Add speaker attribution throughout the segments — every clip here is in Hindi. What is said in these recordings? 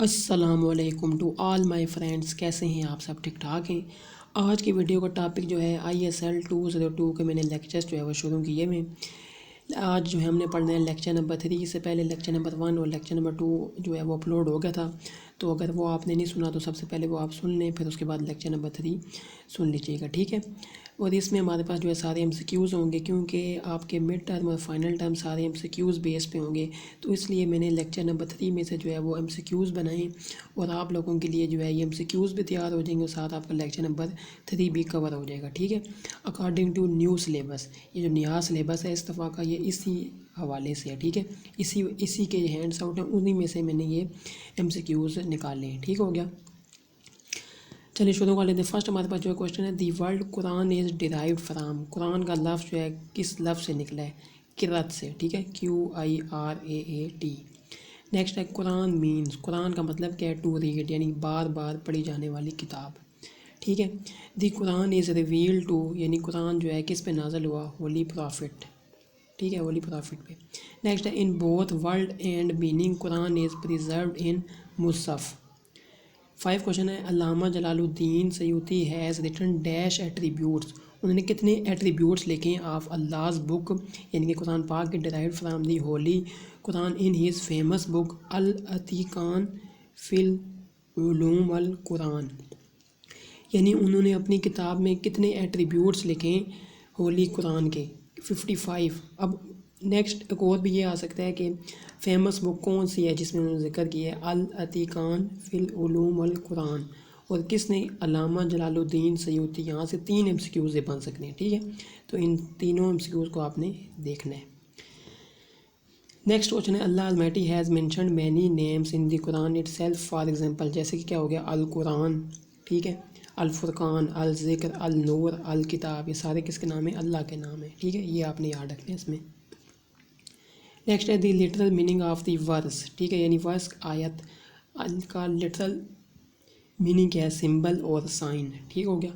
Speaker 1: अस्सलामुअलैकुम टू ऑल माय फ्रेंड्स। कैसे हैं आप सब? ठीक ठाक हैं। आज की वीडियो का टॉपिक जो है ISL 202 के मैंने लेक्चर्स जो है वो शुरू किए में। आज जो है हमने पढ़ना है लेक्चर नंबर 3। इससे पहले लेक्चर नंबर 1 और लेक्चर नंबर 2 जो है वो अपलोड हो गया था, तो अगर वो आपने नहीं सुना तो सबसे पहले वो आप सुन लें, फिर उसके बाद लेक्चर नंबर 3 सुन लीजिएगा, ठीक है। और इसमें हमारे पास जो है सारे MCQs होंगे, क्योंकि आपके मिड टर्म और फाइनल टर्म सारे MCQs बेस पे होंगे, तो इसलिए मैंने लेक्चर नंबर 3 में से जो है वो MCQs बनाए और आप लोगों के लिए जो है ये MCQs भी तैयार हो जाएंगे और साथ आपका लेक्चर नंबर 3 भी कवर हो जाएगा, ठीक है। अकॉर्डिंग टू न्यू सिलेबस, ये जो नया सिलेबस है इस दफ़ा का, ये इसी हवाले से है, ठीक है। इसी के हैंड्स आउट हैं, उन्हीं में से मैंने ये MCQs निकाले हैं, ठीक हो गया। चलिए शुरू कर लेते हैं। फर्स्ट हमारे पास जो है क्वेश्चन है, the world Quran is derived from, Quran का लफ्ज़ जो है किस लफ्ज़ से निकला है? किरत से, ठीक है, QIRAAT। नेक्स्ट है कुरान मीन्स, कुरान का मतलब क्या है? टू रीड, यानी बार बार पढ़ी जाने वाली किताब, ठीक है। दी कुरान इज़ रिवील टू, यानी कुरान जो है किस पे नाजल हुआ? होली प्रॉफिट, ठीक है, होली प्रॉफिट पे। नेक्स्ट है in both world and meaning Quran is preserved in मुसफ़। 5 क्वेश्चन है, Allama Jalaluddin Suyuti has written dash attributes, उन्होंने कितने एट्रीब्यूट्स लिखे हैं ऑफ अल्लाह's बुक, यानी कि कुरान पाक के derived from the holy Quran in his famous book Al Itqan fi Ulum al Quran, यानी उन्होंने अपनी किताब में कितने एट्रीब्यूट्स लिखे हैं होली कुरान के? 55। अब नेक्स्ट एक और भी ये आ सकता है कि फेमस बुक कौन सी है जिसमें उन्होंने जिक्र किया है अल Itqan fi Ulum al Quran, और किसने? अल्लामा जलालुद्दीन सयूती। यहाँ से 3 MCQs बन सकते हैं, ठीक है। तो इन तीनों MCQs को आपने देखना है। नेक्स्ट क्वेश्चन है, Allah almighty has mentioned many names in the Quran itself, for example, जैसे कि क्या हो गया? अल कुरान, ठीक है, अल फुरकान, अल ज़िक्र, अल नूर, अल किताब, ये सारे किसके नाम है? अल्लाह के नाम है, ठीक है, ये आपने याद रखना है इसमें। नेक्स्ट है the literal meaning of the verse, ठीक है, यानी वर्स आयत का लिटरल मीनिंग क्या है? सिंबल और साइन, ठीक हो गया।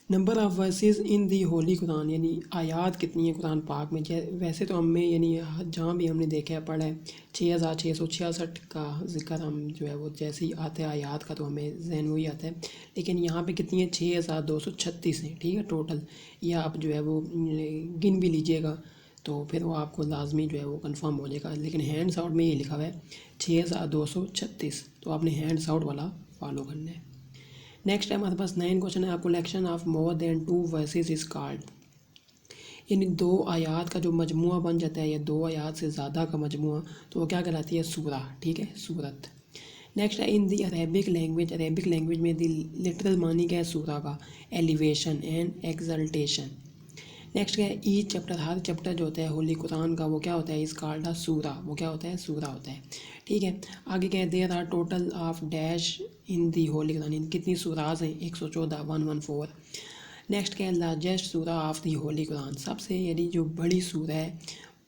Speaker 1: Number of versus in the holy Quran, यानी आयात कितनी है कुरान पाक में? वैसे तो हमें यानी जहाँ भी हमने देखा है पढ़ा है 6666 का जिक्र हम जो है वो जैसे ही आता है आयात का तो हमें जहन वही आता है, लेकिन यहाँ पे कितनी है? 6236 है, ठीक है, टोटल। या आप जो है वो गिन भी लीजिएगा तो फिर वो आपको लाजमी जो है वो कंफर्म हो जाएगा, लेकिन हैंड्स आउट में ये लिखा हुआ है 6236, तो आपने हैंड्स आउट वाला फॉलो करना है। नेक्स्ट है हमारे पास 9 क्वेश्चन है, a collection of more than 2 versus is called, यानी 2 आयात का जो मजमुआ बन जाता है या 2 आयात से ज़्यादा का मजमुआ, तो वो क्या कहलाती है? सूरा, ठीक है, सूरत। नेक्स्ट है इन दी अरेबिक लैंग्वेज, अरेबिक लैंग्वेज में दी लिटरल मानी क्या है सूरा का? Elevation and exaltation. नेक्स्ट क्या है? ईच चैप्टर, हर चैप्टर जो होता है होली कुरान का वो क्या होता है? इस कॉल्ड अ सूरा, वो क्या होता है? सूरा होता है, ठीक है। आगे क्या है? There are total of dash in the holy Quran, कितनी सूराज हैं? 114, 114। नेक्स्ट क्या है? लार्जेस्ट सूरा ऑफ दी होली कुरान, सबसे यानी जो बड़ी सूरा है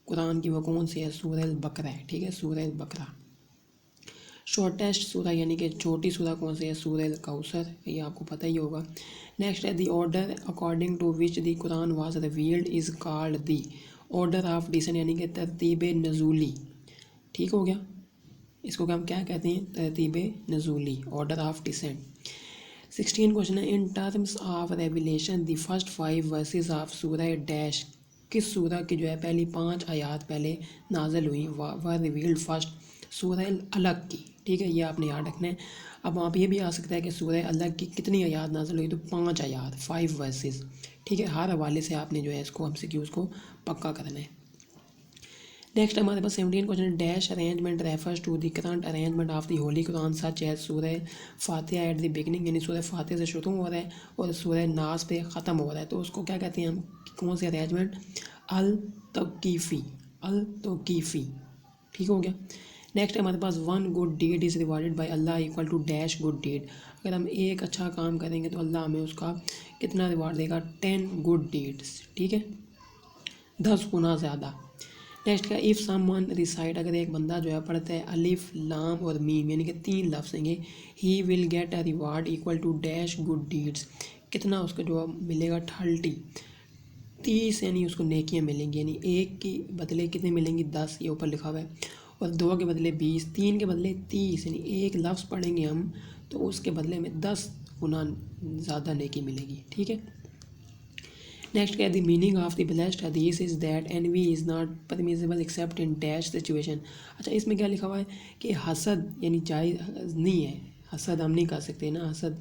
Speaker 1: कुरान की वो कौन सी है? सूरह अल बकरा है, ठीक है, सूरह अल बकरा। शॉर्टेस्ट सूरा यानी कि छोटी सूरा कौन सी है? सूरह अल कौसर, ये आपको पता ही होगा। नेक्स्ट है the order according to which the Quran was revealed is called the order of descent, यानी कि तरतीब नज़ूली, ठीक हो गया। इसको हम क्या कहते हैं? तरतीब नज़ूली, ऑर्डर ऑफ डिसेंट। 16 क्वेश्चन है, in terms of revelation the first 5 versus of सूरह डैश, किस सूरह की जो है पहली 5 आयात पहले नाजल हुई? वर रिवील्ड फर्स्ट सूरह अलग की, ठीक है, ये आपने याद रखना है। अब आप ये भी आ सकता है कि सूरह अलग की कितनी आयात नाजल हुई? तो 5 आयात, 5 वर्सेस, ठीक है। हर हवाले से आपने जो है इसको MCQs को पक्का करना है। नेक्स्ट हमारे पास 17 question, dash arrangement refers to the current arrangement of the holy Quran such as Surah Fatiha at the beginning, यानी सूरह फातिहा से शुरू हो रहा है और सूरह नास पे ख़त्म हो रहा है, तो उसको क्या कहते हैं हम? कौन से अरेंजमेंट? अल तौक़ीफ़ी, अल तौक़ीफ़ी, ठीक हो गया। नेक्स्ट हमारे पास 1 good deed is rewarded by Allah equal to dash good deed, अगर हम एक अच्छा काम करेंगे तो अल्लाह हमें उसका कितना रिवार्ड देगा? 10 गुड डीड्स, ठीक है, 10 गुना ज़्यादा। नेक्स्ट का इफ़ समवन रिसाइड, अगर एक बंदा जो है पढ़ता है अलिफ लाम और मीम, यानी कि 3 लफ्ज़ हैं, he will get a reward equal to dash good deeds, कितना उसको जो मिलेगा? 30, यानी उसको नेकियां मिलेंगी, यानी एक की बदले कितनी मिलेंगी? 10, ये ऊपर लिखा हुआ है। और 2 के बदले 20, 3 के बदले 30, यानी एक लफ्ज़ पढ़ेंगे हम तो उसके बदले में 10 गुना ज़्यादा नेकी मिलेगी। ठीक है। नेक्स्ट क्या है, the meaning of the blessed hadith is that envy is not permissible except in dash situation. अच्छा, इसमें क्या लिखा हुआ है कि हसद यानी जायज़ नहीं है, हसद हम नहीं कर सकते ना हसद।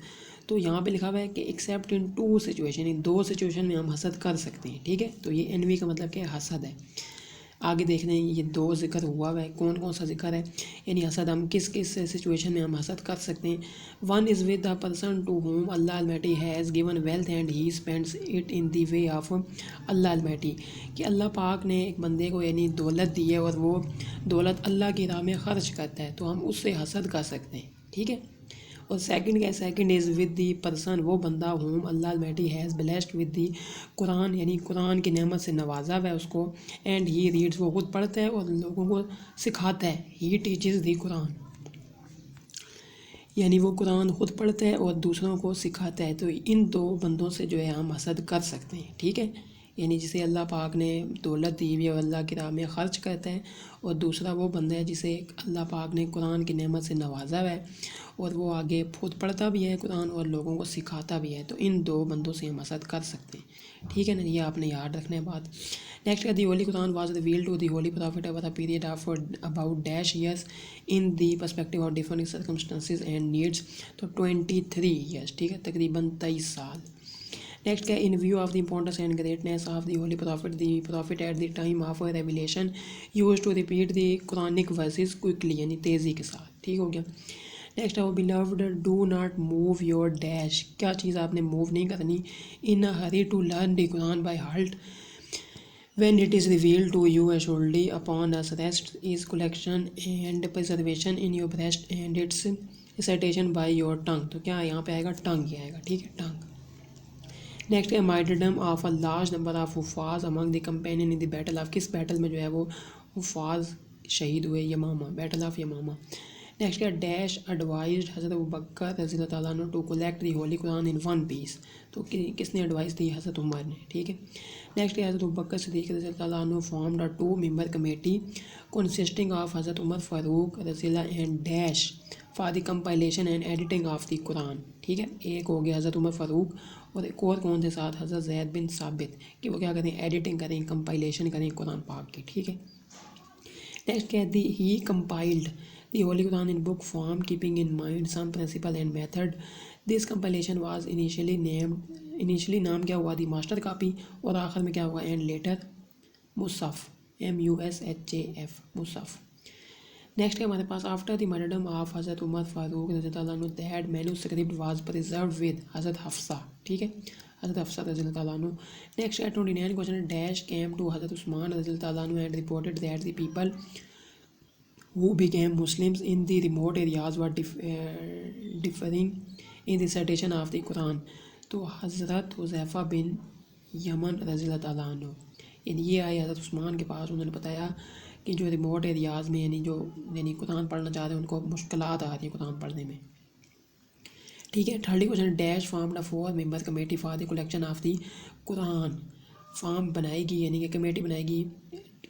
Speaker 1: तो यहाँ पे लिखा हुआ है कि एक्सेप्ट इन 2 सिचुएशन, इन 2 सिचुएशन में हम हसद कर सकते हैं। ठीक है, तो ये एनवी का मतलब क्या है, हसद है। आगे देख रहे हैं ये 2 जिक्र हुआ है, कौन कौन सा जिक्र है, यानी हसद हम किस किस सिचुएशन में हम हसद कर सकते हैं। One is with the person to whom Allah almighty has given wealth and he spends it in the way of Allah almighty, कि अल्लाह पाक ने एक बंदे को यानी दौलत दी है और वो दौलत अल्लाह की राह में ख़र्च करता है, तो हम उससे हसद कर सकते हैं। ठीक है। और सेकंड क्या है, second is with the person, वो बंदा whom Allah almighty has blessed with the Quran, यानी कुरान की नेमत से नवाजा हुआ है उसको, एंड ही रीड्स, वो खुद पढ़ता है और लोगों को सिखाता है, ही टीचेस दी कुरान, यानी वो कुरान खुद पढ़ता है और दूसरों को सिखाता है। तो इन 2 बंदों से जो है हम हसद कर सकते हैं। ठीक है, यानी जिसे अल्लाह पाक ने दौलत दी हुई है और अल्लाह की राह में ख़र्च करता है, और दूसरा वो बंदा है जिसे अल्लाह पाक ने कुरान की नेमत से नवाजा हुआ है और वो आगे खुद पढ़ता भी है कुरान और लोगों को सिखाता भी है। तो इन 2 बंदों से हम हसद कर सकते हैं। ठीक है ना, ये आपने याद रखना है बात। नेक्स्ट है, the holy Quran was revealed to the holy prophet over a period of about dash years in the perspective of different circumstances and needs. तो 23 ईयर्स, ठीक है, तकरीबन 23 साल। नेक्स्ट क्या, in view of the importance and greatness of the holy prophet at the time of revelation use to repeat the Quranic verses quickly, यानी तेज़ी के साथ। ठीक हो गया। नेक्स्ट है, वो beloved do not move your dash, क्या चीज़ आपने मूव नहीं करनी, in a hurry to learn the Quran by heart when it is revealed to you assuredly upon us rest is collection and preservation in your breast and its recitation by your tongue। तो क्या यहाँ पे आएगा, टंग ही आएगा। ठीक है, टंग। नेक्स्ट है, martyrdom of a large number of huffaz among the companion in the battle of, किस बैटल में जो है वो हुफाज शहीद हुए, Yamama, battle of Yamama. Next है, dash advised Hazrat Abu Bakr रज़ी अल्लाह तआला अन्हु to collect the holy Quran in 1 piece. तो किसने एडवाइस दी, हज़रत उमर ने। ठीक है। नेक्स्ट है, हज़रत अबू बकर सिद्दीक़ रज़ी अल्लाह तआला अन्हु formed a 2 member committee consisting of Hazrat Umar Farooq रज़ी Allah and dash for the compilation and editing of the Quran. ठीक है, एक हो गया हज़रत उमर फारूक और एक और कौन थे साथ, हज़रत ज़ैद बिन साबित, कि वो क्या करें, एडिटिंग करें, कंपाइलेशन करें कुरान पाक की। ठीक है। नेक्स्ट क्या है, he compiled the holy Quran in book form keeping in mind some principle and method. This compilation was initially नाम क्या हुआ, दी मास्टर कापी, और आखिर में क्या हुआ, एंड लेटर मुसफ़, MUSHAF, मुसफ़। नेक्स्ट है हमारे पास, after the murder of Hazrat Umar Farooq रज़ी अल्लाह अन्हु that manuscript was preserved with हज़रत हफ्सा। ठीक है, हज़रत हफ्सा रज़ी अल्लाह अन्हु। नेक्स्ट है 29 क्वेश्चन, डैश केम टू हज़रत उस्मान रज़ी अल्लाह अन्हु and reported that the people who became Muslims in the remote areas were differing in the recitation of the Quran। तो हज़रत हुज़ैफ़ा बिन यमन रज़ी अल्लाह तआला अन्हु, यानी ये आए हज़रत उस्मान के पास, उन्होंने बताया कि जो रिमोट एरियाज़ में यानी कुरान पढ़ना चाह रहे हैं उनको मुश्किलात आ रही हैं कुरान पढ़ने में। ठीक है। 30 question, dash formed a 4 member committee for the collection of the Quran. Form बनाएगी यानी कि कमेटी बनाएगी,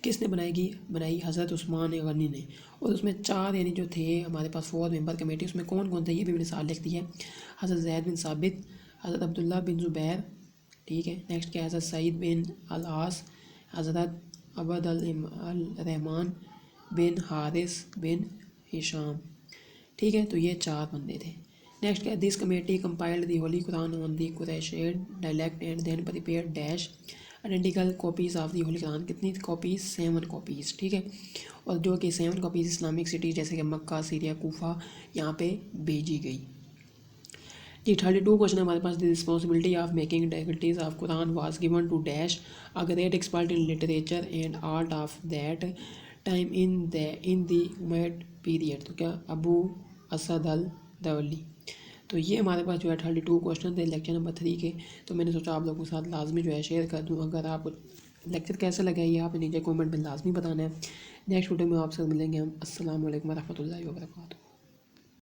Speaker 1: किसने बनाई हज़रत उस्मान गनी ने, और उसमें 4 यानी जो थे हमारे पास 4 मेंबर कमेटी, उसमें कौन कौन थे ये भी मैंने साथ लिख दी है, हज़रत ज़ैद बिन साबित, हज़रत अब्दुल्ला बिन ज़ुबैर। ठीक है। नेक्स्ट क्या है, हज़रत सईद बिन अल-आस, हज़रत अबद अल-रहमान बिन हारिस बिन हिशाम। ठीक है, तो ये 4 बंदे थे। नेक्स्ट क्या है, this committee compiled the holy Quran on the Quraishian dialect and then prepared dash identical copies of the holy Quran. कितनी कॉपीज़, 7 कॉपीज़। ठीक है, और जो कि 7 कॉपीज़ इस्लामिक सिटी जैसे कि मक्का, सीरिया, कूफा यहाँ पे भेजी गई। जी 32 क्वेश्चन हमारे पास, the responsibility of making diagraphs of Quran was given to dash a great expert in literature and art of that time in the Umayyad period. तो क्या, अबू असद अल दवली। तो ये हमारे पास जो है 32 क्वेश्चन थे लेक्चर नंबर 3 के। तो मैंने सोचा आप लोगों के साथ लाजमी जो है शेयर कर दूँ। अगर आप लेक्चर कैसा लगा ये आप नीचे कमेंट में लाजमी बताना है। नेक्स्ट वीडियो में आपसे मिलेंगे हम। अस्सलाम वालेकुम रहमतुल्लाहि व बरकातुहू।